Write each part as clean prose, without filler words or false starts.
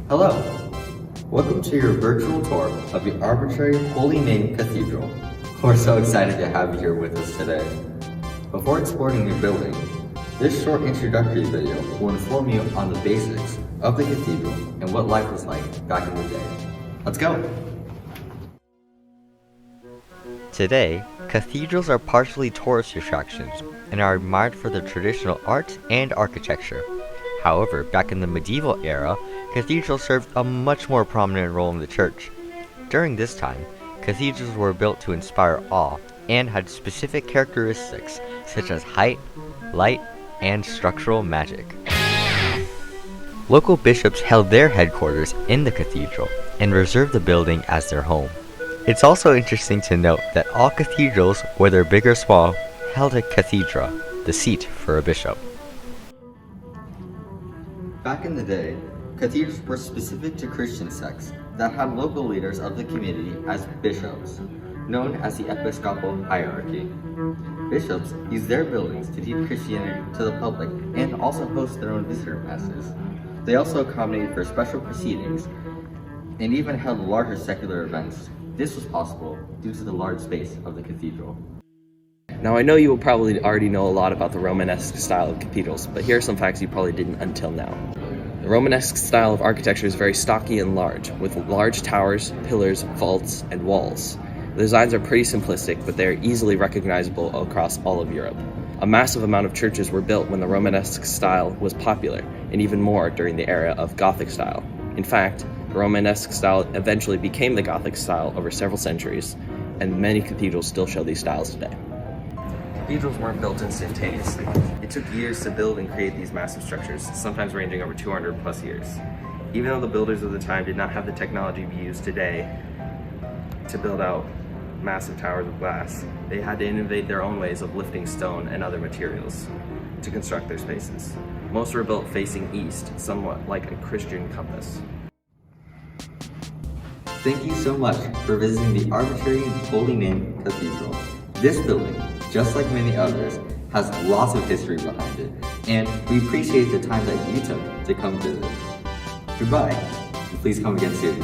Hello! Welcome to your virtual tour of the Arbitrary Holy Name Cathedral. We're so excited to have you here with us today. Before exploring your building, this short introductory video will inform you on the basics of the cathedral and what life was like back in the day. Let's go! Today, cathedrals are partially tourist attractions and are admired for their traditional art and architecture. However, back in the medieval era, cathedrals served a much more prominent role in the church. During this time, cathedrals were built to inspire awe and had specific characteristics such as height, light, and structural magic. Local bishops held their headquarters in the cathedral and reserved the building as their home. It's also interesting to note that all cathedrals, whether big or small, held a cathedra, the seat for a bishop. Back in the day, cathedrals were specific to Christian sects that had local leaders of the community as bishops, known as the episcopal hierarchy. Bishops used their buildings to teach Christianity to the public and also host their own visitor masses. They also accommodated for special proceedings and even held larger secular events. This was possible due to the large space of the cathedral. Now I know you will probably already know a lot about the Romanesque style of cathedrals, but here are some facts you probably didn't until now. The Romanesque style of architecture is very stocky and large, with large towers, pillars, vaults, and walls. The designs are pretty simplistic, but they are easily recognizable across all of Europe. A massive amount of churches were built when the Romanesque style was popular, and even more during the era of Gothic style. In fact, the Romanesque style eventually became the Gothic style over several centuries, and many cathedrals still show these styles today. Cathedrals weren't built instantaneously. It took years to build and create these massive structures, sometimes ranging over 200 plus years. Even though the builders of the time did not have the technology we use today to build out massive towers of glass, they had to innovate their own ways of lifting stone and other materials to construct their spaces. Most were built facing east, somewhat like a Christian compass. Thank you so much for visiting the Arbitrary Holy Name Cathedral. This building, just like many others, has lots of history behind it, and we appreciate the time that you took to come visit. Goodbye, and please come again soon.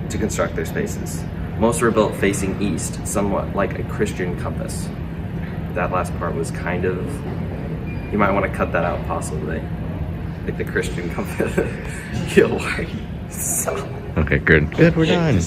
To construct their spaces. Most were built facing east, somewhat like a Christian compass. That last part was kind of, you might want to cut that out possibly. Like the Christian compass. Yo, why are you so... Okay, good. Good, we're done.